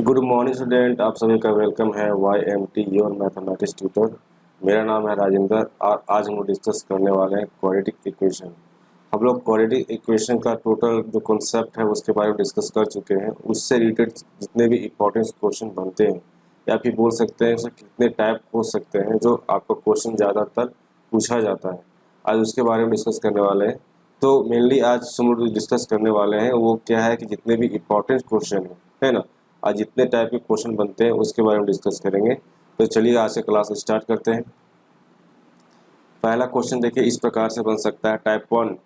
Good morning student, आप सभी का वेलकम है YMT योर मैथमेटिक्स ट्यूटर। मेरा नाम है राजेंद्र और आज हम लोग डिस्कस करने वाले हैं क्वाड्रेटिक इक्वेशन। हम लोग क्वाड्रेटिक इक्वेशन का टोटल जो कॉन्सेप्ट है उसके बारे में डिस्कस कर चुके हैं। उससे रिलेटेड जितने भी इंपॉर्टेंट क्वेश्चन बनते हैं या फिर बोल सकते हैं उससे कितने टाइप हो सकते हैं जो आपका क्वेश्चन ज़्यादातर पूछा जाता है, आज उसके बारे में डिस्कस करने वाले हैं। तो मेनली आज हम लोग डिस्कस करने वाले हैं वो क्या है कि जितने भी इंपॉर्टेंट क्वेश्चन है ना, आज जितने टाइप के क्वेश्चन बनते हैं उसके बारे में डिस्कस करेंगे। तो चलिए आज से क्लास स्टार्ट करते हैं। पहला क्वेश्चन देखिए इस प्रकार से बन सकता है। टाइप 1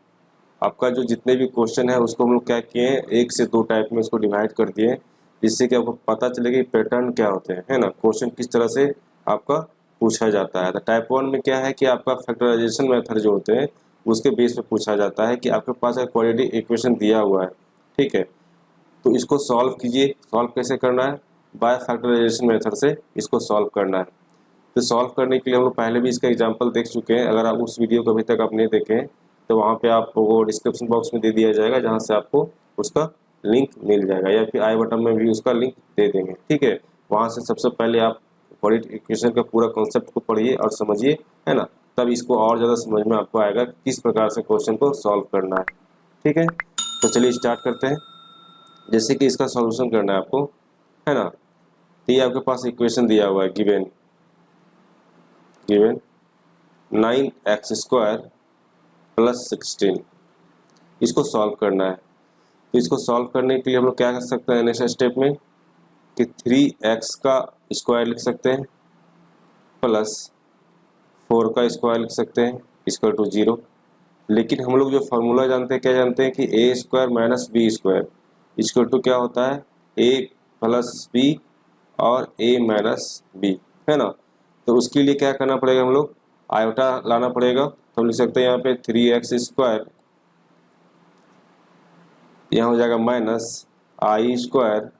आपका जो जितने भी क्वेश्चन है उसको हम लोग क्या किए हैं, 1 से 2 टाइप में उसको डिवाइड कर दिए, जिससे कि आपको पता चलेगा कि पैटर्न क्या होते हैं, है ना, क्वेश्चन किस तरह से आपका पूछा जाता है। तो टाइप 1 में क्या है कि आपका फैक्टराइजेशन मेथड जो होते हैं उसके बेस पे पूछा जाता है कि आपके पास एक क्वाड्रेटिक इक्वेशन दिया हुआ है, ठीक है, तो इसको सॉल्व कीजिए। सॉल्व कैसे करना है, बाय फैक्टराइजेशन मेथड से इसको सॉल्व करना है। तो सॉल्व करने के लिए हम लोग पहले भी इसका एग्जांपल देख चुके हैं। अगर आप उस वीडियो को अभी तक आप नहीं देखें तो वहाँ पे आपको डिस्क्रिप्शन बॉक्स में दे दिया जाएगा, जहाँ से आपको उसका लिंक मिल जाएगा, या फिर आई बटन में भी उसका लिंक दे देंगे, ठीक है। वहाँ से सबसे पहले आप क्वाड्रेटिक इक्वेशन का पूरा कॉन्सेप्ट को पढ़िए और समझिए, है ना, तब इसको और ज़्यादा समझ में आपको आएगा किस प्रकार से क्वेश्चन को सॉल्व करना है, ठीक है। तो चलिए स्टार्ट करते हैं। जैसे कि इसका सॉल्यूशन करना है आपको, है ना, तो ये आपके पास इक्वेशन दिया हुआ है, गिवन गिवन 9x² + 16, इसको सॉल्व करना है। तो इसको सॉल्व करने के लिए हम लोग क्या कर सकते हैं नेक्स्ट स्टेप में कि 3x का स्क्वायर लिख सकते हैं प्लस 4 का स्क्वायर लिख सकते हैं इक्वल टू 0। लेकिन हम लोग जो फार्मूला जानते हैं, क्या जानते हैं कि a² - b² इक्वल टू क्या होता है, a + b और a - b, है ना। तो उसके लिए क्या करना पड़ेगा, हम लोग आयोटा लाना पड़ेगा। तो हम लिख सकते हैं यहाँ पे 3x², यहाँ हो जाएगा -i²,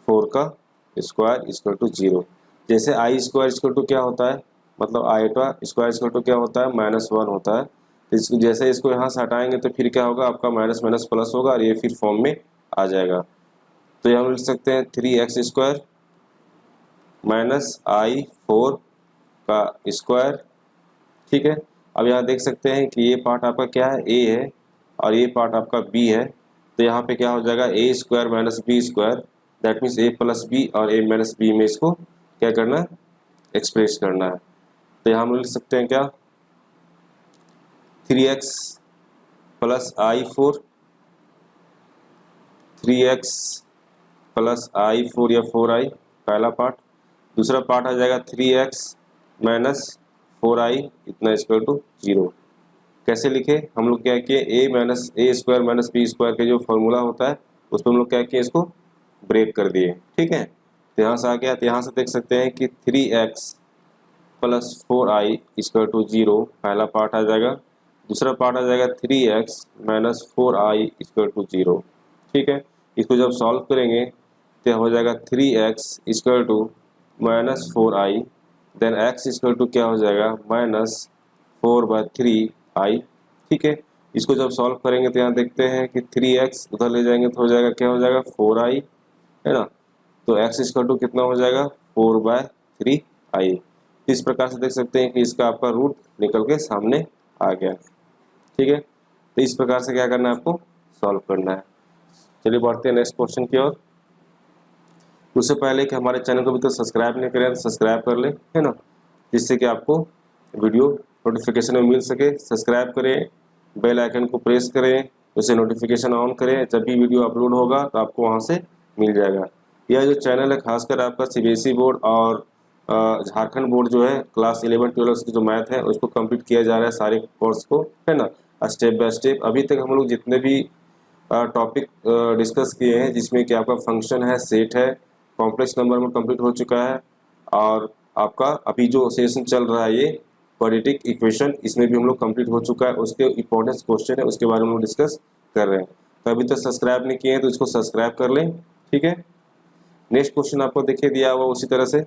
4 का स्क्वायर इक्वल टू 0। जैसे i² इक्वल टू क्या होता है, मतलब आयोटा स्क्वायर इक्वल टू क्या होता है, -1 होता है। तो इसको जैसे इसको यहाँ से हटाएंगे तो फिर क्या होगा, आपका माइनस माइनस प्लस होगा और ये फिर फॉर्म में आ जाएगा। तो यहाँ हम लिख सकते हैं 3x² -i4 का स्क्वायर, ठीक है। अब यहाँ देख सकते हैं कि ये पार्ट आपका क्या है, a है, और ये पार्ट आपका b है। तो यहाँ पे क्या हो जाएगा, a² - b², that means a + b और a - b में इसको क्या करना है, एक्सप्रेस करना है। तो यहाँ हम लिख सकते हैं क्या, 3x + i4, 3x + i4 या 4i, पहला पार्ट। दूसरा पार्ट आ जाएगा 3x - 4i इतना इक्वल टू 0। कैसे लिखे हम लोग, क्या किए, a² - b² के जो फॉर्मूला होता है उस पर हम लोग क्या किए, इसको ब्रेक कर दिए, ठीक है। तो यहाँ से आ गया, तो यहाँ से देख सकते हैं कि 3x + 4i इक्वल टू 0 पहला पार्ट आ जाएगा। दूसरा पार्ट आ जाएगा 3x - 4i इक्वल टू 0, ठीक है। इसको जब सॉल्व करेंगे तो हो जाएगा 3x equal to -4i, then x equal to क्या हो जाएगा, -4/3i, ठीक है। इसको जब सॉल्व करेंगे तो यहाँ देखते हैं कि 3x उधर ले जाएंगे तो हो जाएगा क्या, हो जाएगा 4i, है ना। तो x इक्वल टू कितना हो जाएगा, 4/3i। इस प्रकार से देख सकते हैं कि इसका आपका रूट निकल के सामने आ गया, ठीक है। तो इस प्रकार से क्या करना है, आपको सॉल्व करना है। चलिए बढ़ते हैं नेक्स्ट क्वेश्चन की ओर। उससे पहले कि हमारे चैनल को भी तो सब्सक्राइब नहीं करें तो सब्सक्राइब कर ले, है ना, जिससे कि आपको वीडियो नोटिफिकेशन में मिल सके। सब्सक्राइब करें, बेल आइकन को प्रेस करें, उसे नोटिफिकेशन ऑन करें, जब भी वीडियो अपलोड होगा तो आपको वहाँ से मिल जाएगा। यह जो चैनल है खासकर आपका CBSE बोर्ड और झारखंड बोर्ड जो है क्लास 11-12 की जो मैथ है उसको कंप्लीट किया जा रहा है, सारे कोर्स को, है ना, स्टेप बाय स्टेप। अभी तक हम लोग जितने भी टॉपिक डिस्कस किए हैं, जिसमें कि आपका फंक्शन है, सेट है, कॉम्प्लेक्स नंबर में कंप्लीट हो चुका है, और आपका अभी जो सेशन चल रहा है ये क्वाड्रेटिक इक्वेशन, इसमें भी हम लोग कंप्लीट हो चुका है। उसके इंपॉर्टेंट क्वेश्चन है उसके बारे में हम लोग डिस्कस कर रहे हैं। तो अभी तक सब्सक्राइब नहीं किए हैं तो इसको सब्सक्राइब कर लें, ठीक है। नेक्स्ट क्वेश्चन आपको देखिए दिया हुआ उसी तरह से,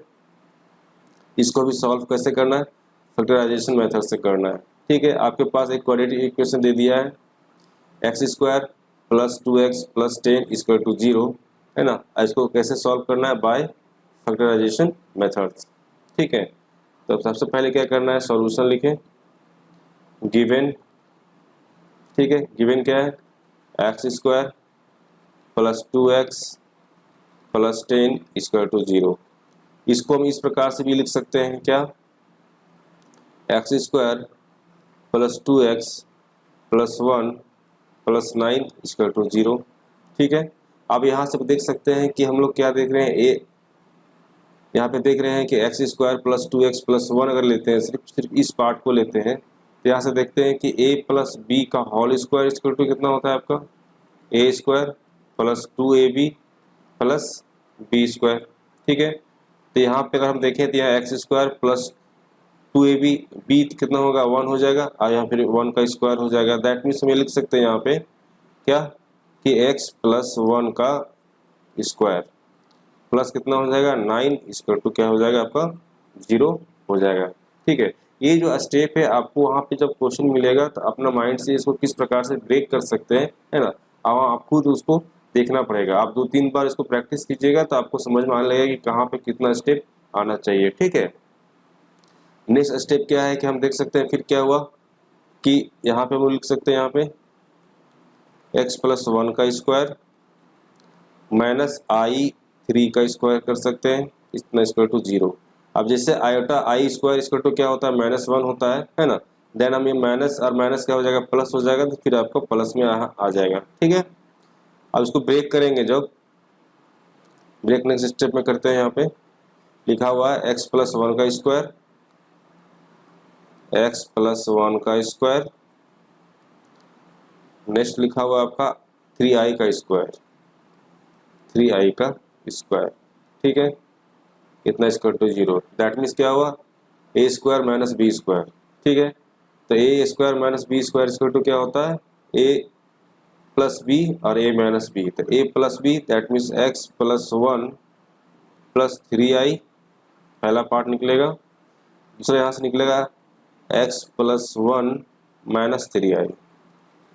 इसको भी सॉल्व कैसे करना है, फैक्टराइजेशन मेथड से करना है, ठीक है। आपके पास एक क्वाड्रेटिक इक्वेशन दे दिया है, x² + 2x + 10 इक्वल टू 0, है ना। इसको कैसे सॉल्व करना है, बाय फैक्टराइजेशन मेथड्स। ठीक है, तो सबसे पहले क्या करना है, सॉल्यूशन लिखें, गिवन, ठीक है, गिवन क्या है, x square plus 2x plus 10 equal to 0। इसको हम इस प्रकार से भी लिख सकते हैं, क्या, x square plus 2x plus 1 plus 9 equal to 0। ठीक है, अब यहाँ से देख सकते हैं कि हम लोग क्या देख रहे हैं, यहाँ पे देख रहे हैं कि x square plus 2x plus 1 अगर लेते हैं, सिर्फ इस पार्ट को लेते हैं, तो यहाँ से देखते हैं कि a प्लस बी का होल स्क्वायर इक्वल टू कितना होता है आपका, a square plus 2ab plus b square. ठीक है, तो यहाँ पे अगर हम देखें तो यहाँ x square plus 2ab, B कितना होगा, 1 हो जाएगा, और यहाँ फिर 1 का स्क्वायर हो जाएगा। दैट मीन्स हम ये लिख सकते हैं यहाँ पे क्या, कि x प्लस 1 का स्क्वायर प्लस कितना हो जाएगा, 9 इक्वल टू क्या हो जाएगा आपका, 0 हो जाएगा। ठीक है, ये जो स्टेप है आपको वहाँ पे जब क्वेश्चन मिलेगा तो अपना माइंड से इसको किस प्रकार से ब्रेक कर सकते हैं, है ना, अब आप खुद उसको देखना पड़ेगा। आप 2-3 बार इसको प्रैक्टिस कीजिएगा तो आपको समझ में आने लगेगा कि कहाँ पे कितना स्टेप आना चाहिए। ठीक है, नेक्स्ट स्टेप क्या है कि हम देख सकते हैं फिर क्या हुआ कि यहाँ पे हम लिख सकते हैं, यहाँ पे x प्लस 1 का स्क्वायर माइनस i3 का स्क्वायर कर सकते हैं, इतना इक्वल टू 0। अब जैसे iota i square equal to क्या होता है, -1 होता है ना, देन हम ये माइनस और माइनस क्या हो जाएगा, प्लस हो जाएगा, तो फिर आपको प्लस में आ जाएगा। ठीक है, अब इसको ब्रेक करेंगे, जब ब्रेक नेक्स्ट स्टेप में करते हैं, यहाँ पे लिखा हुआ है x प्लस 1 का स्क्वायर, x प्लस 1 का स्क्वायर, नेक्स्ट लिखा हुआ आपका 3i का स्क्वायर, 3i का स्क्वायर। ठीक है, इतना इक्वल टू 0। दैट मीन्स क्या हुआ, a square minus b square. ठीक है, तो a square minus b square equal to क्या होता है, a प्लस बी और a माइनस बी। तो a plus b that means x plus 1 plus 3i, पहला पार्ट निकलेगा। दूसरा यहाँ से निकलेगा x प्लस 1 माइनस 3i,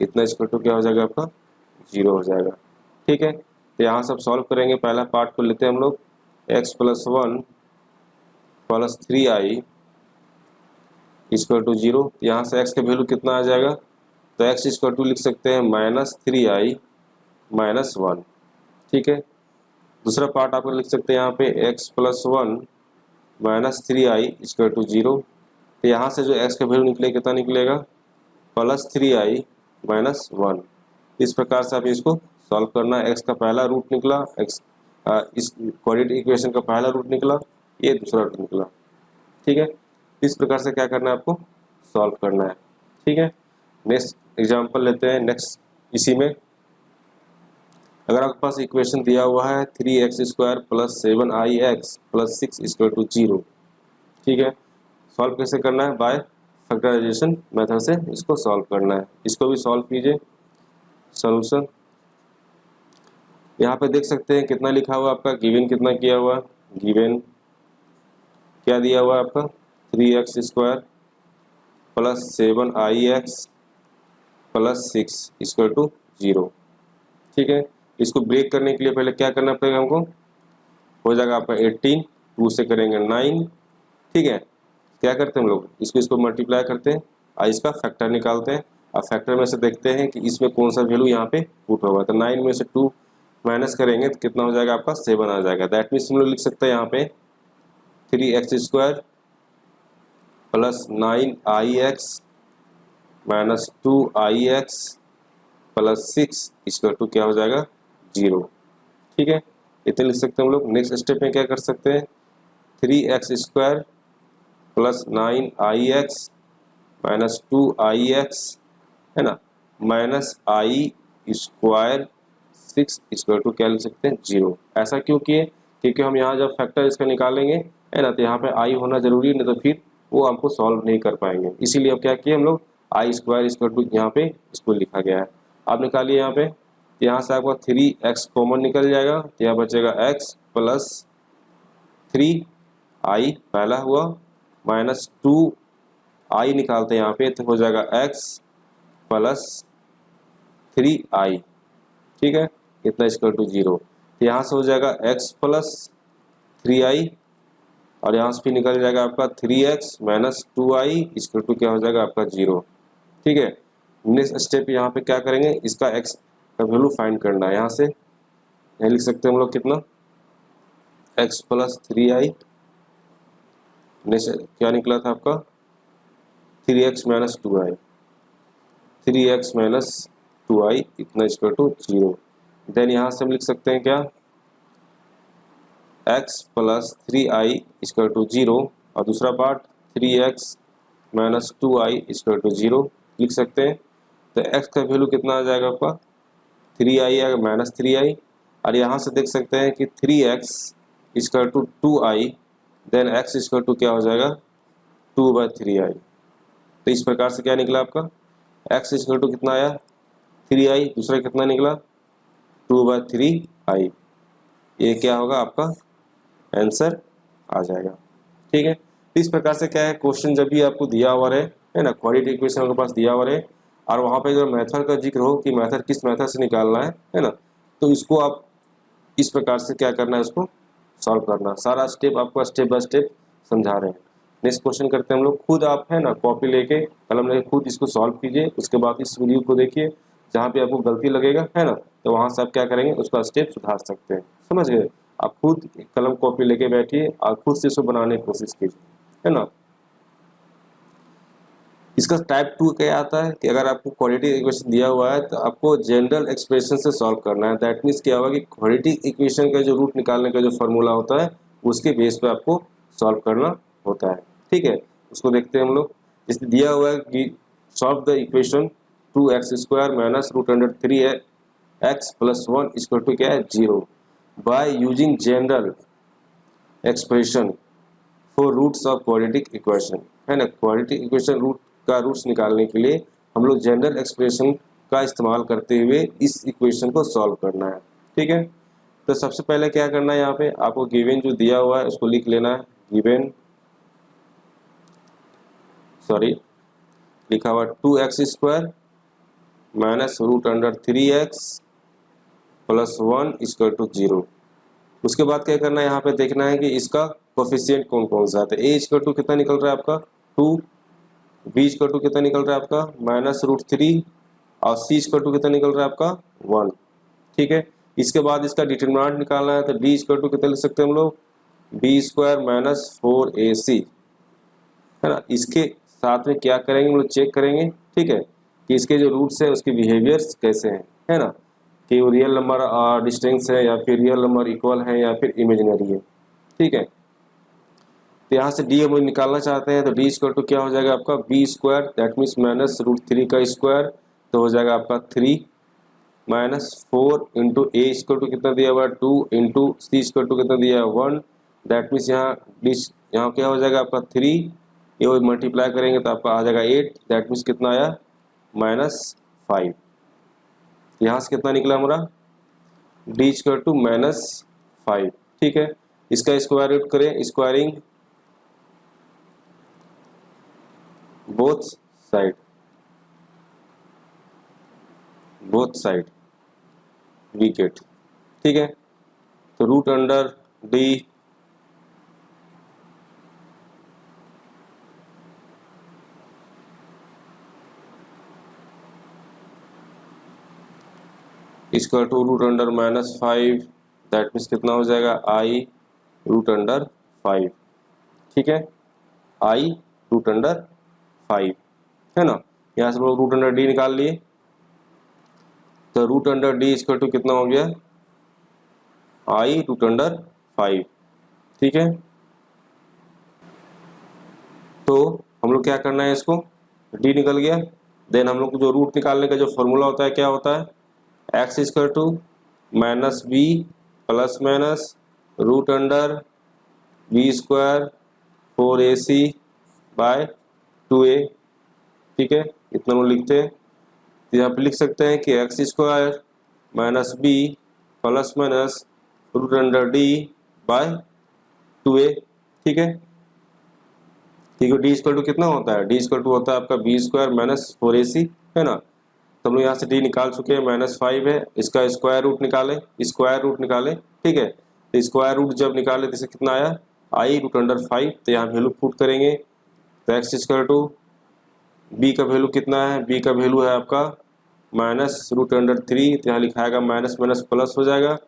इतना इक्वल टू क्या हो जाएगा आपका, 0 हो जाएगा। ठीक है, तो यहाँ सब सॉल्व करेंगे। पहला पार्ट को लेते हैं हम लोग, x plus 1 plus 3i equal to 0। यहाँ से x का वैल्यू कितना आ जाएगा, तो x इक्वल टू लिख सकते हैं -3i माइनस 1। ठीक है, दूसरा पार्ट आप लिख सकते हैं यहाँ पे x plus 1 minus 3i equal to 0। तो यहाँ से जो x का वैल्यू निकलेगा कितना निकलेगा, प्लस 3i माइनस 1। इस प्रकार से आप इसको सॉल्व करना है। x का पहला रूट निकला, x इस क्वाड्रेटिक इक्वेशन का पहला रूट निकला, ये दूसरा रूट निकला। ठीक है, इस प्रकार से क्या करना है, आपको सॉल्व करना है। ठीक है, नेक्स्ट एग्जांपल लेते हैं। नेक्स्ट इसी में अगर आपके पास इक्वेशन दिया हुआ है 3x square plus 7ix plus 6 equal to 0। ठीक है, सॉल्व कैसे करना है, बाय फैक्टराइजेशन मेथड से इसको सॉल्व करना है। इसको भी सॉल्व कीजिए, सॉल्यूशन यहाँ पे देख सकते हैं कितना लिखा हुआ आपका, गिवन कितना किया हुआ, गिवन क्या दिया हुआ है आपका, 3x square plus 7ix plus 6 equal to 0। ठीक है, इसको ब्रेक करने के लिए पहले क्या करना पड़ेगा हमको, हो जाएगा आपका 18, 2 से करेंगे 9। ठीक है, क्या करते हैं हम लोग, इसको मल्टीप्लाई करते हैं और इसका फैक्टर निकालते हैं, और फैक्टर में से देखते हैं कि इसमें कौन सा वैल्यू यहाँ पे पुट होगा। तो 9 में से 2 माइनस करेंगे तो कितना हो जाएगा आपका, 7 आ जाएगा। दैट मीन्स हम लोग लिख सकते हैं यहाँ पे 3x square plus 9ix minus 2ix plus 6 equal to क्या हो जाएगा, 0। ठीक है, इतने लिख सकते हैं हम लोग। नेक्स्ट स्टेप में क्या कर सकते हैं, 3x square plus 9ix minus 2ix, है ना, minus i square 6 equal to क्या लिख सकते हैं, 0। ऐसा क्यों किए, क्योंकि हम यहाँ जब फैक्टर इसका निकालेंगे, है ना, तो यहाँ पे i होना जरूरी है, नहीं तो फिर वो हमको सॉल्व नहीं कर पाएंगे। इसीलिए अब क्या किए हम लोग, i स्क्वायर इक्वल टू यहाँ पे इसको लिखा गया है। आप निकालिए यहाँ पे, यहाँ से आपका 3x कॉमन निकल जाएगा, तो यहाँ बचेगा x प्लस 3i पहला हुआ, माइनस 2i निकालते हैं यहाँ पे, तो हो जाएगा x प्लस 3i। ठीक है, इतना इक्वल टू 0। तो यहाँ से हो जाएगा x प्लस 3i और यहाँ से भी निकल जाएगा आपका 3x minus 2i equal to क्या हो जाएगा आपका 0। ठीक है, नेक्स्ट स्टेप यहाँ पे क्या करेंगे, इसका x का वैल्यू फाइंड करना है। यहाँ से यहाँ लिख सकते हैं हम लोग कितना, x प्लस 3i, नेक्स्ट क्या निकला था आपका 3x minus 2i, 3x minus 2i इतना इक्वल टू 0। देन यहाँ से हम लिख सकते हैं क्या, x plus 3i equal to 0 और दूसरा part 3x minus 2i equal to 0 लिख सकते हैं। तो x का वैल्यू कितना आ जाएगा आपका 3i आएगा माइनस 3i, और यहाँ से देख सकते हैं कि 3x equal to 2i, then x equal to क्या हो जाएगा 2/3i। तो इस प्रकार से क्या निकला आपका x इक्वल टू कितना आया 3i, दूसरा कितना निकला 2/3i। ये क्या होगा आपका आंसर आ जाएगा। ठीक है, इस प्रकार से क्या है, क्वेश्चन जब भी आपको दिया हुआ रहे है ना, क्वाड्रेटिक इक्वेशन आपके पास दिया हुआ रहे और वहाँ पे जो मेथड का जिक्र हो कि मेथड किस मेथड से निकालना है ना, तो इसको आप इस प्रकार से क्या करना है, उसको सॉल्व करना। सारा स्टेप आपको स्टेप बाय स्टेप समझा रहे हैं। नेक्स्ट क्वेश्चन करते हैं हम लोग, खुद आप है ना कॉपी लेके कलम लेके खुद इसको सॉल्व कीजिए, उसके बाद इस वीडियो को देखिए, जहाँ पे आपको गलती लगेगा है ना, तो वहाँ से आप क्या करेंगे उसका स्टेप सुधार सकते हैं। समझ गए, आप खुद कलम कॉपी लेके बैठिए और खुद से इसको बनाने की कोशिश कीजिए, है ना। इसका टाइप 2 क्या आता है कि अगर आपको क्वाड्रेटिक इक्वेशन दिया हुआ है तो आपको जनरल एक्सप्रेशन से सॉल्व करना है। दैट मीन्स क्या होगा कि क्वाड्रेटिक इक्वेशन का जो रूट निकालने का जो फॉर्मूला होता है उसके बेस पे आपको सॉल्व करना होता है। ठीक है, उसको देखते हैं हम लोग। जैसे दिया हुआ है कि solve the equation 2x² minus √3x plus 1 equal to क्या है 0 by using general expression for roots of quadratic equation, है ना। क्वाड्रेटिक इक्वेशन रूट का रूट्स निकालने के लिए हम लोग जनरल एक्सप्रेशन का इस्तेमाल करते हुए इस इक्वेशन को सॉल्व करना है। ठीक है, तो सबसे पहले क्या करना है, यहाँ पे आपको गिवन जो दिया हुआ है उसको लिख लेना है। गिवन लिखा हुआ 2x² minus √3x plus 1 equal to 0। उसके बाद क्या करना है, यहाँ पे देखना है कि इसका कोफिशिएंट कौन कौन सा है। तो a इक्वल टू कितना निकल रहा है आपका 2, b इक्वल टू कितना निकल रहा है आपका माइनस √3 और c इक्वल टू कितना निकल रहा है आपका 1। ठीक है, इसके बाद इसका डिटरमिनेंट निकालना है। तो d इक्वल टू कितना लिख सकते हैं हम लोग b² माइनस 4ac, है ना। इसके साथ में क्या करेंगे हम लोग चेक करेंगे, ठीक है, कि इसके जो रूट्स हैं उसके बिहेवियर्स कैसे हैं, है ना, कि वो रियल नंबर डिस्टिंक्ट है या फिर रियल नंबर इक्वल है या फिर इमेजिनरी है। ठीक है, तो यहाँ से डी हम निकालना चाहते हैं। तो डी स्क्वायर टू क्या हो जाएगा आपका b² दैट मीन्स माइनस √3 का स्क्वायर, तो हो जाएगा आपका 3 minus 4 into a square two कितना दिया हुआ है 2 इंटू सी स्क्वायर टू कितना दिया है 1, दैट मीन्स यहाँ क्या हो जाएगा आपका 3, ये मल्टीप्लाई करेंगे तो आपका आ जाएगा 8, दैट मीन्स कितना आया -5। यहाँ से कितना निकला हमारा डी स्क्वायर टू -5। ठीक है, इसका स्क्वायर रूट करें, squaring both side we get. ठीक है, तो root under D equal to root under -5, that means कितना हो जाएगा आई रूट अंडर 5। ठीक है, आई रूट अंडर 5, है ना। यहाँ से लोग रूट अंडर डी निकाल लिए, तो root under D equal to कितना हो गया आई रूट अंडर 5। ठीक है, तो हम लोग क्या करना है, इसको डी निकल गया। देन हम लोग को जो रूट निकालने का जो फॉर्मूला होता है क्या होता है, x equal to minus b plus minus root under b² 4ac by 2a। ठीक है, इतना हम लिखते हैं। तो यहाँ पे लिख सकते हैं कि x² minus b plus minus root under D by 2a। ठीक है, ठीक है, डी इक्वल टू कितना होता है, डी इक्वल टू होता है आपका b² माइनस 4ac, है ना। तो हम लोग यहाँ से डी निकाल चुके हैं, -5 है, इसका स्क्वायर रूट निकालें, ठीक है। तो स्क्वायर रूट जब निकाले तो इसे कितना आया, i√5। तो यहाँ वैल्यू पुट करेंगे तो x इक्वल टू बी का वैल्यू कितना है, बी का वैल्यू है आपका -√3। तो यहाँ लिखाएगा माइनस माइनस प्लस हो जाएगा,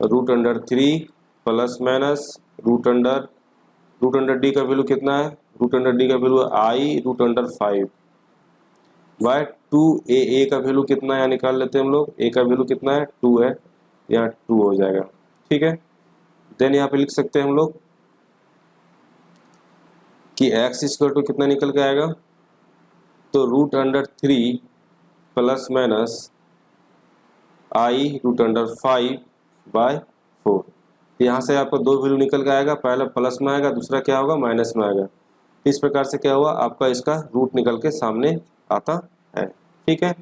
√3 प्लस माइनस √, डी का वैल्यू कितना है, √डी का वैल्यू i√5 बाय 2a। ए का वैल्यू कितना है यहाँ निकाल लेते हैं हम लोग, ए का वैल्यू कितना है 2 है, यहाँ 2 हो जाएगा, ठीक है। देन यहाँ पे लिख सकते हैं हम लोग कि x इक्वल टू कितना निकल के आएगा, तो √3 प्लस माइनस i√5 बाय 4। तो यहाँ से आपको दो वैल्यू निकल के आएगा, पहला प्लस में आएगा, दूसरा क्या होगा माइनस में आएगा। इस प्रकार से क्या हुआ, आपका इसका रूट निकल के सामने आता है, ठीक है।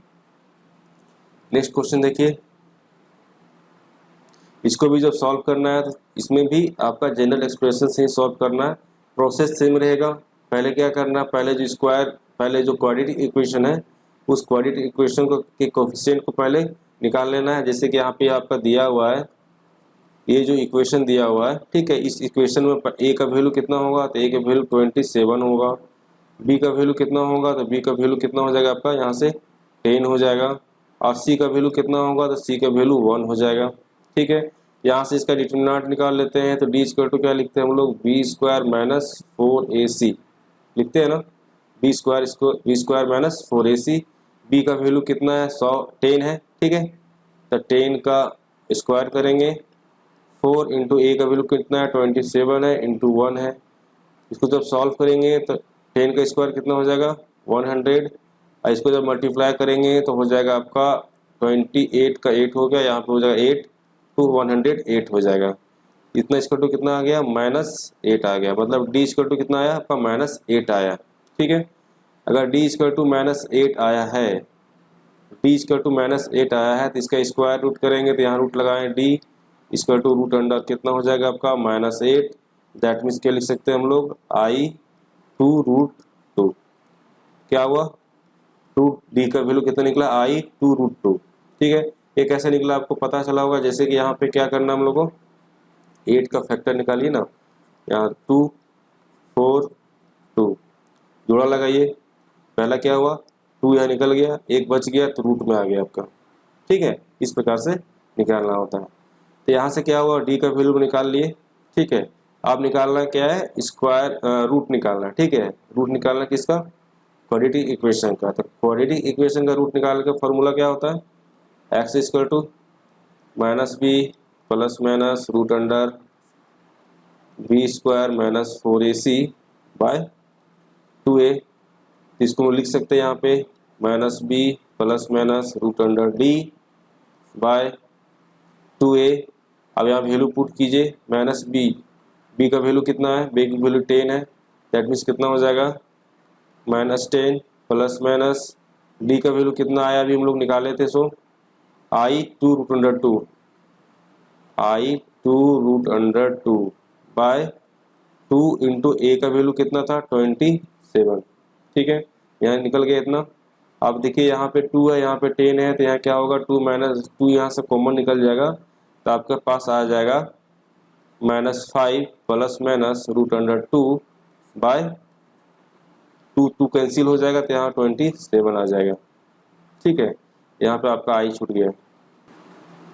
नेक्स्ट क्वेश्चन देखिए, इसको भी जब सॉल्व करना है तो इसमें भी आपका जनरल एक्सप्रेशन से ही सॉल्व करना है, प्रोसेस सेम रहेगा। पहले क्या करना है, पहले जो क्वाड्रेटिक इक्वेशन है उस क्वाड्रेटिक इक्वेशन को के कोफिशिएंट को पहले निकाल लेना है। जैसे कि यहाँ पे आपका दिया हुआ है, ये जो इक्वेशन दिया हुआ है, ठीक है, इस इक्वेशन में ए का वैल्यू कितना होगा, तो ए का वैल्यू 27 होगा, बी का वैल्यू कितना होगा, तो बी का वैल्यू कितना हो जाएगा आपका यहाँ से 10 हो जाएगा, और सी का वैल्यू कितना होगा, तो सी का वैल्यू 1 हो जाएगा, ठीक है। यहाँ से इसका डिटरमिनेंट निकाल लेते हैं, तो डी इक्वल टू क्या लिखते हैं हम लोग, बी स्क्वायर माइनस 4ac लिखते हैं ना, b square minus 4ac। B का वैल्यू कितना है 10 है, ठीक है, तो 10 का स्क्वायर करेंगे, 4 इंटू ए का वैल्यू कितना है 27 है, इंटू 1 है। इसको जब सॉल्व करेंगे तो 10 का स्क्वायर कितना हो जाएगा 100, और इसको जब मल्टीप्लाई करेंगे तो हो जाएगा आपका 28 का 8 हो गया, यहाँ पे हो जाएगा 8 to 108 हो जाएगा। इतना इक्वल टू कितना आ गया -8 आ गया, मतलब डी इक्वल टू कितना आया आपका -8 आया, ठीक है। अगर डी इक्वल टू -8 आया है, डी इक्वल टू -8 आया है तो इसका स्क्वायर रूट करेंगे, तो यहाँ रूट लगाएं, D equal to root under कितना हो जाएगा आपका -8। दैट मीन्स क्या लिख सकते हैं हम लोग, i2√2। क्या हुआ, डी का वैल्यू कितना निकला i2√2, ठीक है। ये कैसे निकला आपको पता चला होगा, जैसे कि यहाँ पे क्या करना हम लोग को, 8 का फैक्टर निकालिए ना, यहाँ 2 4 2 जोड़ा लगाइए, पहला क्या हुआ 2 यहाँ निकल गया, 1 बच गया तो रूट में आ गया आपका, ठीक है। इस प्रकार से निकालना होता है। तो यहाँ से क्या हुआ, डी का वैल्यू निकाल लिए, ठीक है। अब निकालना क्या है, स्क्वायर रूट निकालना, ठीक है। रूट निकालना किसका, क्वाड्रेटिक इक्वेशन का। तो क्वाड्रेटिक इक्वेशन का रूट निकालने का फॉर्मूला क्या होता है, x equal to -b plus minus √root under b square minus 4ac by 2a। इसको हम लिख सकते हैं यहाँ पे -b plus minus √root under d by 2a। अब यहाँ वैल्यू पुट कीजिए, -b का वैल्यू कितना है, b की वैल्यू 10 है, दैट मीन्स कितना हो जाएगा -10 प्लस माइनस d का वैल्यू कितना आया अभी हम लोग निकाले थे, सो i2√2 बाय 2 इंटू ए का वैल्यू कितना था 27, ठीक है। यहाँ निकल गया इतना। अब देखिए यहाँ पे 2 है, यहाँ पे 10 है, तो यहाँ क्या होगा 2 माइनस 2 यहाँ से कॉमन निकल जाएगा, तो आपके पास आ जाएगा -5 प्लस माइनस √2 बाय 2 कैंसिल हो जाएगा, तो यहाँ 27 आ जाएगा, ठीक है। यहाँ पे आपका आई छूट गया।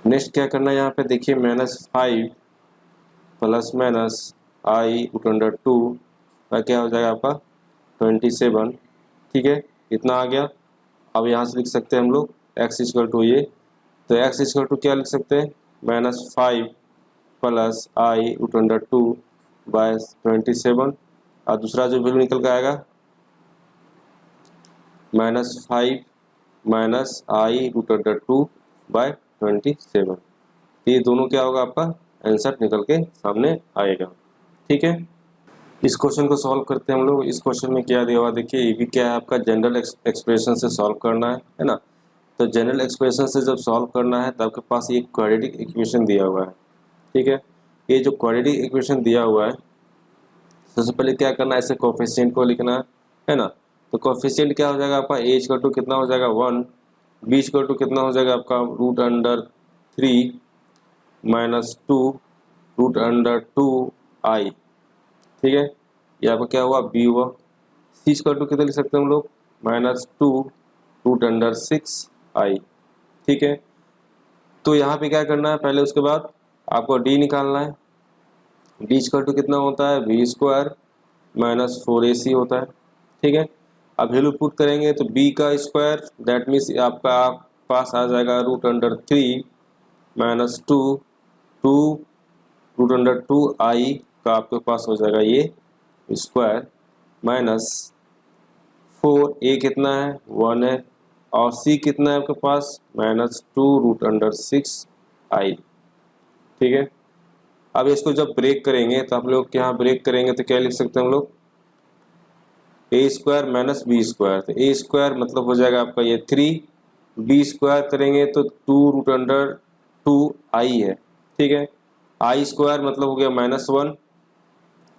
नेक्स्ट क्या करना है, यहाँ पे देखिए -5 प्लस माइनस i√2 का क्या हो जाएगा आपका 27, ठीक है, इतना आ गया। अब यहाँ से लिख सकते हैं हम लोग x इक्वल टू ये, तो x इक्वल टू क्या लिख सकते हैं -5 प्लस i√2 बाय 27, और दूसरा जो वैल्यू निकल के आएगा -5 माइनस i√2 बाय 27। ये दोनों क्या होगा आपका आंसर निकल के सामने आएगा, ठीक है। इस क्वेश्चन को सॉल्व करते हैं हम लोग। इस क्वेश्चन में क्या दिया हुआ देखिए, ये भी क्या है आपका जनरल एक्सप्रेशन से सॉल्व करना है ना। तो जनरल एक्सप्रेशन से जब सॉल्व करना है तो आपके पास एक क्वाड्रेटिक इक्वेशन दिया हुआ है, ठीक है। ये जो क्वाड्रेटिक इक्वेशन दिया हुआ है, सबसे पहले क्या करना है, ऐसे कोफिशिएंट को लिखना है ना। तो कोफिशिएंट क्या हो जाएगा आपका, ए इक्वल टू कितना हो जाएगा 1, b इक्वल टू कितना हो जाएगा आपका root under 3 minus 2 root under 2 i. ठीक है, ये आपका क्या हुआ b हुआ। c इक्वल टू कितना लिख सकते हैं हम लोग -2 रूट अंडर 6 आई। ठीक है, तो यहाँ पे क्या करना है पहले, उसके बाद आपको d निकालना है। d इक्वल टू कितना होता है b स्क्वायर माइनस 4ac होता है। ठीक है, अब वैल्यू पुट करेंगे तो b का स्क्वायर दैट मीन्स आपका पास आ जाएगा root under 3 minus 2 root under 2 i का आपके पास हो जाएगा ये स्क्वायर माइनस 4 a कितना है 1 है और c कितना है आपके पास -2 रूट अंडर 6 आई। ठीक है, अब इसको जब ब्रेक करेंगे तो आप लोग यहाँ ब्रेक करेंगे तो क्या लिख सकते हैं हम लोग ए स्क्वायर माइनस बी स्क्वायर। तो ए स्क्वायर मतलब हो जाएगा आपका ये 3, बी स्क्वायर करेंगे तो 2 रूट अंडर 2 आई है। ठीक है, आई स्क्वायर मतलब हो गया -1।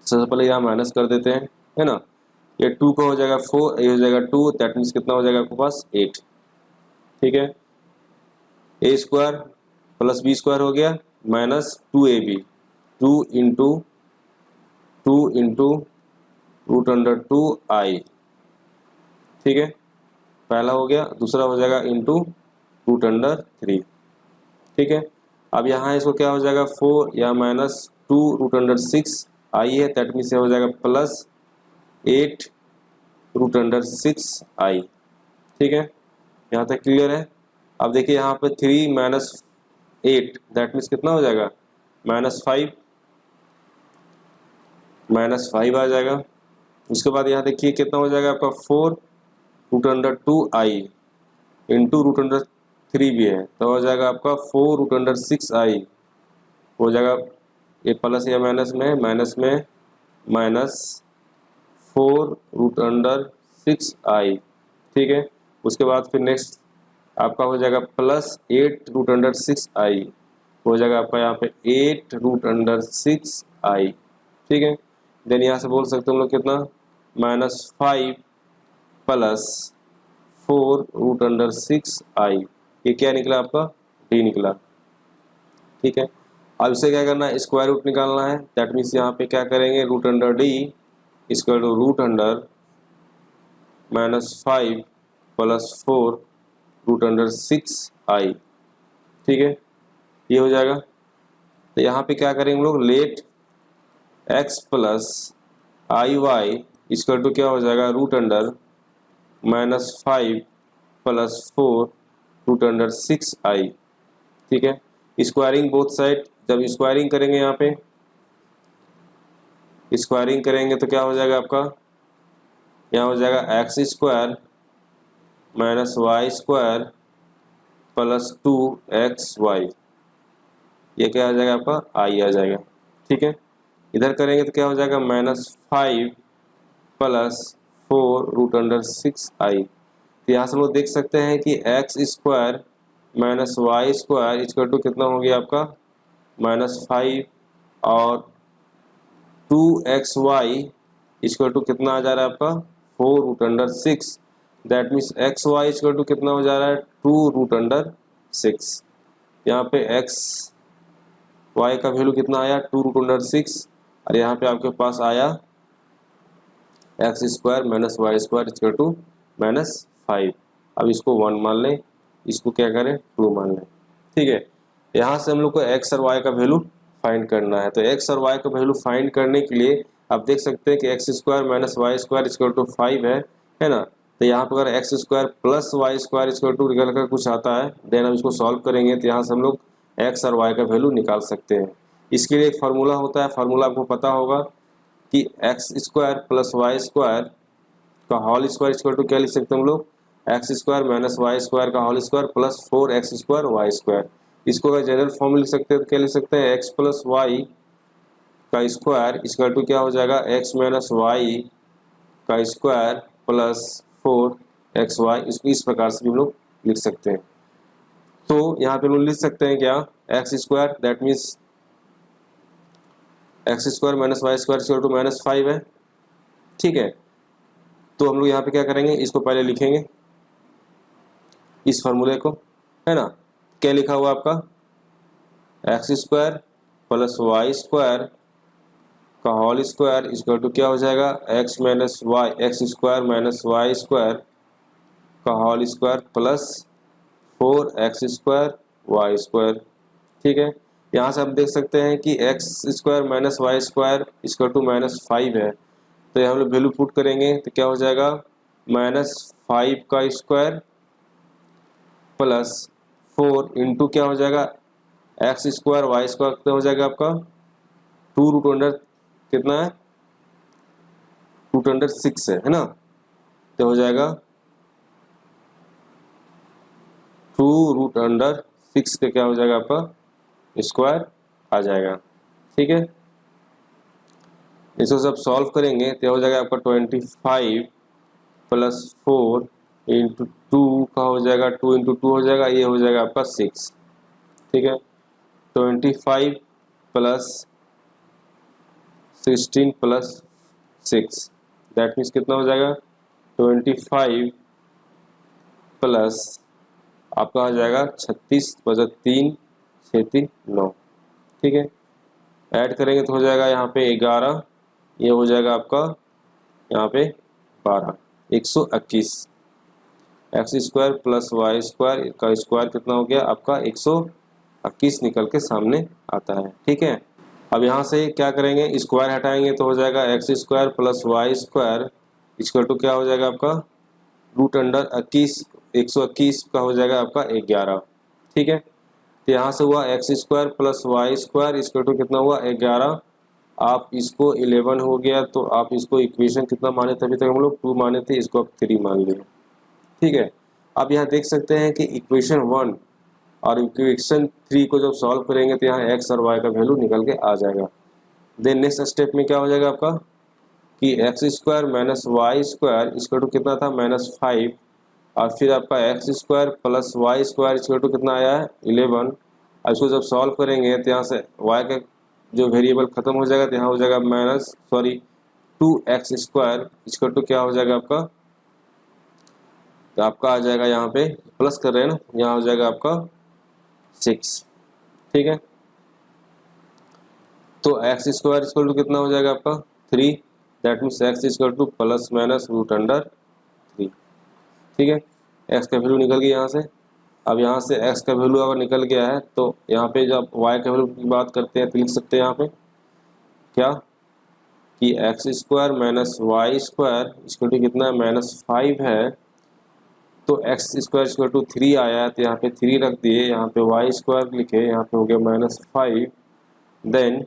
सबसे पहले यहाँ माइनस कर देते हैं, है ना। ये 2 का हो जाएगा 4, ये हो जाएगा 2, दैट मीन्स कितना हो जाएगा आपके पास 8। ठीक है, ए स्क्वायर प्लस बी स्क्वायर हो गया -2ab 2 into root under 2 i. ठीक है, पहला हो गया, दूसरा हो जाएगा इंटू रूट अंडर 3। ठीक है, अब यहाँ इसको क्या हो जाएगा 4 या -2 रूट अंडर 6 आई है, दैट मीन्स हो जाएगा +8 रूट अंडर 6 आई। ठीक है, यहाँ तक क्लियर है। अब देखिए यहाँ पे 3 माइनस 8 दैट मीन्स कितना हो जाएगा -5 आ जाएगा। उसके बाद यहाँ देखिए कितना हो जाएगा आपका 4 रूट अंडर 2 आई इंटू रूट अंडर 3 भी है तो हो जाएगा आपका 4 रूट अंडर 6 आई हो जाएगा। ये प्लस या माइनस में -4 रूट अंडर 6 आई। ठीक है, उसके बाद फिर नेक्स्ट आपका हो जाएगा +8 रूट अंडर 6 आई हो जाएगा आपका यहाँ पे 8 रूट अंडर 6 आई। ठीक है, देन यहाँ से बोल सकते हैं हम लोग कितना -5 + 4 रूट अंडर 6 आई। ये क्या निकला आपका डी निकला। ठीक है, अब इसे क्या करना है स्क्वायर रूट निकालना है, दैट मीन्स यहाँ पे क्या करेंगे root under D equal to root under -5 + 4 root under 6 i. ठीक है, ये हो जाएगा। तो यहाँ पे क्या करेंगे हम लोग let x plus i y equal to क्या हो जाएगा root under -5 + 4 root under 6 i. ठीक है, स्क्वायरिंग बोथ साइड, जब स्क्वायरिंग करेंगे यहाँ पे स्क्वायरिंग करेंगे तो क्या हो जाएगा आपका यहाँ हो जाएगा x square minus y square plus 2xy। ये क्या आ जाएगा आपका आई आ जाएगा। ठीक है, इधर करेंगे तो क्या हो जाएगा -5 + 4 रूट अंडर 6 आई। तो यहाँ से हम लोग देख सकते हैं कि x square minus y square equal to कितना हो गया आपका -5 और 2xy इक्वल टू कितना आ जा रहा है आपका 4 root under 6। That means xy equal to कितना हो जा रहा है 2 रूट अंडर 6। यहाँ पे xy का वैल्यू कितना आया 2 रूट अंडर 6 और यहाँ पे आपके पास आया x square minus y square equal to -5। अब इसको 1 मान लें, इसको क्या करें 2 मान लें। ठीक है, यहाँ से हम लोग को x और y का वैल्यू फाइंड करना है। तो x और y का वैल्यू फाइंड करने के लिए आप देख सकते हैं कि x square minus y square equal to 5 है ना। तो यहाँ पर अगर x square plus y square equal to निकल कर कुछ आता है देन हम इसको सॉल्व करेंगे तो यहाँ से हम लोग x और y का वैल्यू निकाल सकते हैं। इसके लिए एक फार्मूला होता है, फार्मूला आपको पता होगा कि x square plus y square का होल स्क्वायर इक्वल टू क्या लिख सकते हैं हम लोग x square minus y square का whole square plus 4x square y square. इसको अगर जनरल फॉर्म में लिख सकते हैं तो क्या लिख सकते हैं x प्लस वाई का स्क्वायर इक्वल टू क्या हो जाएगा x माइनस वाई का स्क्वायर प्लस 4xy। इसको इस प्रकार से भी हम लोग लिख सकते हैं। तो यहाँ पे हम लोग लिख सकते हैं क्या x square that means x square minus y square equal to -5 है। ठीक है, तो हम लोग यहाँ पे क्या करेंगे इसको पहले लिखेंगे, इस फॉर्मूले को, है ना। क्या लिखा हुआ आपका x square plus y square का होल स्क्वायर इक्वल टू क्या हो जाएगा x minus y, x square minus y square का whole square plus 4x square y square. ठीक है, यहाँ से आप देख सकते हैं कि x square minus y square equal to -5 है, तो यहाँ हम लोग वैल्यू पुट करेंगे तो क्या हो जाएगा -5 का स्क्वायर प्लस 4 इंटू क्या हो जाएगा एक्स स्क्वायर वाई स्क्वायर कितना हो जाएगा आपका 2 रूट अंडर कितना है रूट अंडर 6 है ना, तो हो जाएगा 2 रूट अंडर 6 का क्या हो जाएगा आपका स्क्वायर आ जाएगा। ठीक है, इसको सब सॉल्व करेंगे तो हो जाएगा आपका 25 प्लस 4 इंटू 2 का हो जाएगा 2 इंटू 2 हो जाएगा, ये हो जाएगा आपका 6। ठीक है, 25 प्लस 16 प्लस 6 दैट मीन्स कितना हो जाएगा 25 प्लस आपका आ जाएगा 36 बजट 3 6 9। ठीक है, ऐड करेंगे तो हो जाएगा यहाँ पे 11, ये हो जाएगा आपका यहाँ पे 12, 121 x square plus y square का स्क्वायर कितना हो गया आपका 121 निकल के सामने आता है। ठीक है, अब यहाँ से क्या करेंगे स्क्वायर हटाएंगे तो हो जाएगा x square plus y square equal to क्या हो जाएगा आपका रूट अंडर 21 121 का हो जाएगा आपका 11। ठीक है, तो यहाँ से हुआ x square plus y square equal to कितना हुआ 11, आप इसको 11 हो गया तो आप इसको इक्वेशन कितना माने थे, अभी तक हम लोग 2 माने थे, इसको आप 3 मान लिए। ठीक है, आप यहाँ देख सकते हैं कि इक्वेशन 1 और इक्वेशन 3 को जब सॉल्व करेंगे तो यहाँ एक्स और वाई का वैल्यू निकल के आ जाएगा। देन नेक्स्ट स्टेप में क्या हो जाएगा आपका कि x square minus y square equal to कितना था -5 और फिर आपका x square plus y square equal to कितना आया है 11। और इसको जब सॉल्व करेंगे तो यहाँ से वाई का जो वेरिएबल खत्म हो जाएगा तो यहाँ हो जाएगा 2x स्क्वायर इक्वल टू क्या हो जाएगा आपका, तो आपका आ जाएगा यहाँ पे प्लस कर रहे हैं ना, यहाँ हो जाएगा आपका 6। ठीक है, तो एक्स स्क्वायर इक्वल टू कितना हो जाएगा आपका 3, that means x equal to plus minus root under 3। ठीक है, एक्स का वैल्यू निकल गया यहाँ से। अब यहाँ से एक्स का वैल्यू अगर निकल गया है तो यहाँ पे जब वाई का वैल्यू की बात करते हैं तो लिख सकते हैं यहाँ पे क्या कि x square minus y square equal to कितना -5 है, तो एक्स स्क्वायर इक्वल टू 3 आया तो यहाँ पे 3 रख दिए, यहाँ पे वाई स्क्वायर लिखे, यहाँ पे हो गया -5, then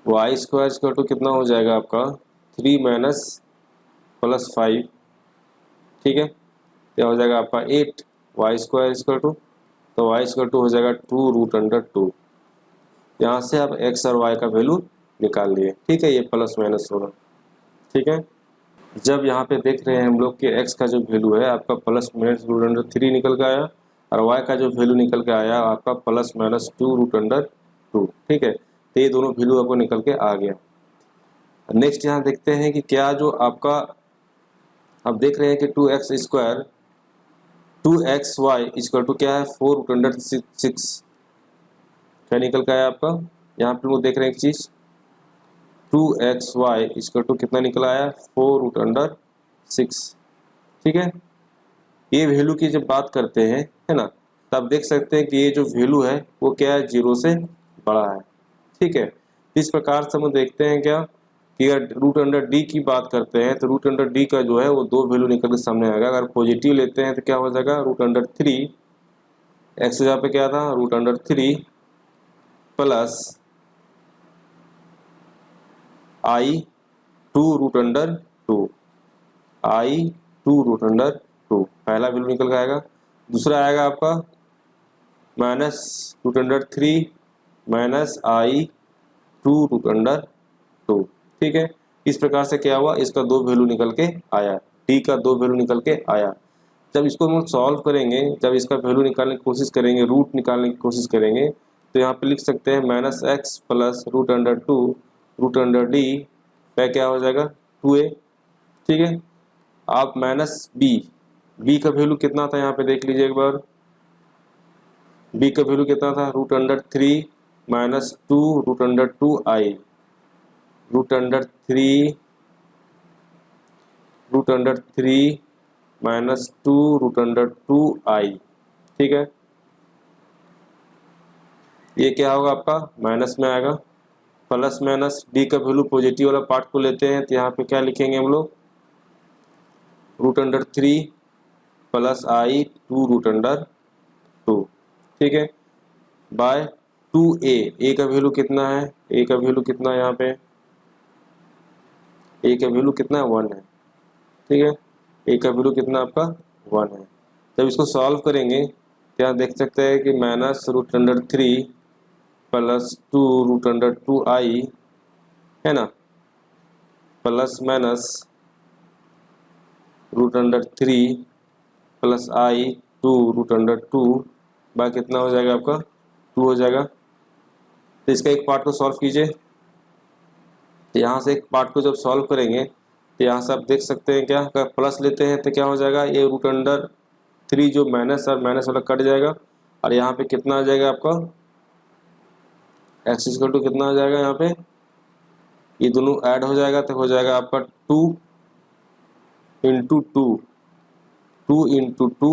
y square equal to कितना हो जाएगा आपका 3 माइनस प्लस 5। ठीक है, क्या हो जाएगा आपका 8 वाई स्क्वायर इक्वल टू, तो वाई स्क्वल टू हो जाएगा 2 रूट अंडर 2। यहाँ से आप एक्स और वाई का वैल्यू निकाल लिए। ठीक है, ये प्लस माइनस होगा। ठीक है, जब यहाँ पे देख रहे हैं हम लोग कि एक्स का जो वैल्यू है आपका प्लस माइनस रूट अंडर 3 निकल के आया और वाई का जो वैल्यू निकल के आया आपका प्लस माइनस 2 रूट अंडर 2। ठीक है, तो ये दोनों वैल्यू आपको निकल के आ गया। नेक्स्ट यहाँ देखते हैं कि क्या जो आपका आप देख रहे हैं कि 2x square 2xy equal to क्या है 4 रूट अंडर 6, क्या निकल का है आपका, यहाँ पे लोग देख रहे हैं एक चीज 2xy इक्वल टू कितना निकला आया 4 रूट अंडर 6। ठीक है, ये वैल्यू की जब बात करते हैं है ना, तब देख सकते हैं कि ये जो वैल्यू है वो क्या है 0 से बड़ा है। ठीक है, इस प्रकार से हम देखते हैं क्या कि अगर रूट अंडर डी की बात करते हैं तो रूट अंडर डी का जो है वो 2 वैल्यू निकल के सामने आएगा। अगर पॉजिटिव लेते हैं तो क्या हो जाएगा रूट अंडर 3, एक्स यहाँ पे क्या था रूट अंडर 3 प्लस आई 2 रूट अंडर 2, आई 2 रूट अंडर 2 पहला वैल्यू निकल के आएगा। दूसरा आएगा आपका माइनस रूट अंडर 3 माइनस आई 2 रूट अंडर 2। ठीक है, इस प्रकार से क्या हुआ इसका 2 वैल्यू निकल के आया, डी का 2 वैल्यू निकल के आया। जब इसको हम सॉल्व करेंगे, जब इसका वैल्यू निकालने की कोशिश करेंगे, रूट निकालने की कोशिश करेंगे, तो यहाँ पे लिख सकते हैं minus x plus root under 2 root under D पे क्या हो जाएगा 2a। ठीक है, आप माइनस बी बी का वैल्यू कितना था यहाँ पे देख लीजिए एक बार, बी का वैल्यू कितना था, √3 माइनस 2 √2i, √3 माइनस 2 √2i, ठीक है। ये क्या होगा आपका, माइनस में आएगा, प्लस माइनस डी का वैल्यू पॉजिटिव वाला पार्ट को लेते हैं तो यहाँ पे क्या लिखेंगे हम लोग, √3 प्लस i 2 ठीक है, बाय 2a, ए का वैल्यू कितना है, ए का वैल्यू कितना है यहाँ पे, ए का वैल्यू कितना है 1 है, ठीक है, ए का वैल्यू कितना आपका 1 है। जब इसको सॉल्व करेंगे तो यहाँ देख सकते हैं कि माइनस √3 प्लस 2 √2i है ना, plus minus √3 plus i 2 √2 by कितना हो जाएगा आपका 2 हो जाएगा। तो इसका एक पार्ट को सॉल्व कीजिए, तो यहाँ से एक पार्ट को जब सॉल्व करेंगे तो यहाँ से आप देख सकते हैं क्या, अगर प्लस लेते हैं तो क्या हो जाएगा, ये √3 जो माइनस और माइनस वाला कट जाएगा और यहाँ पे कितना आ जाएगा आपका, x इक्वल टू कितना आ जाएगा, यहाँ पे ये दोनों ऐड हो जाएगा तो हो जाएगा आपका 2 into 2 into 2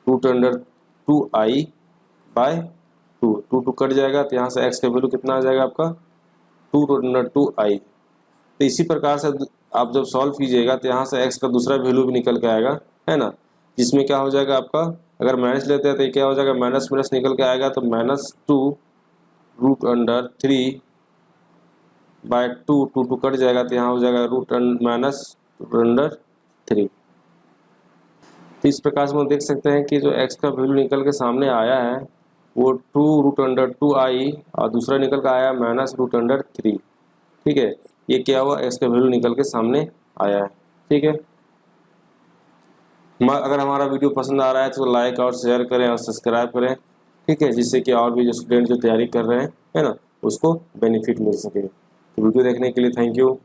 √2i bye 2 cut जाएगा तो यहाँ से x का वैल्यू कितना आ जाएगा आपका 2 √2i। तो इसी प्रकार से आप जब सॉल्व कीजिएगा तो यहाँ से x का दूसरा वैल्यू भी निकल के आएगा, है ना, जिसमें क्या हो जाएगा आपका, अगर माइनस लेते हैं तो क्या हो जाएगा, माइनस माइनस निकल के आएगा तो -2 √3 बाय 2 कट जाएगा तो यहाँ हो जाएगा -√3। तो इस प्रकार से हम देख सकते हैं कि जो x का वैल्यू निकल के सामने आया है वो 2 √2i और दूसरा निकल कर आया -√3, ठीक है, ये क्या हुआ, x का वैल्यू निकल के सामने आया है, ठीक है। अगर हमारा वीडियो पसंद आ रहा है तो लाइक और शेयर करें और सब्सक्राइब करें, ठीक है, जिससे कि और भी जो स्टूडेंट जो तैयारी कर रहे हैं, है ना, उसको बेनिफिट मिल सके। तो वीडियो देखने के लिए थैंक यू।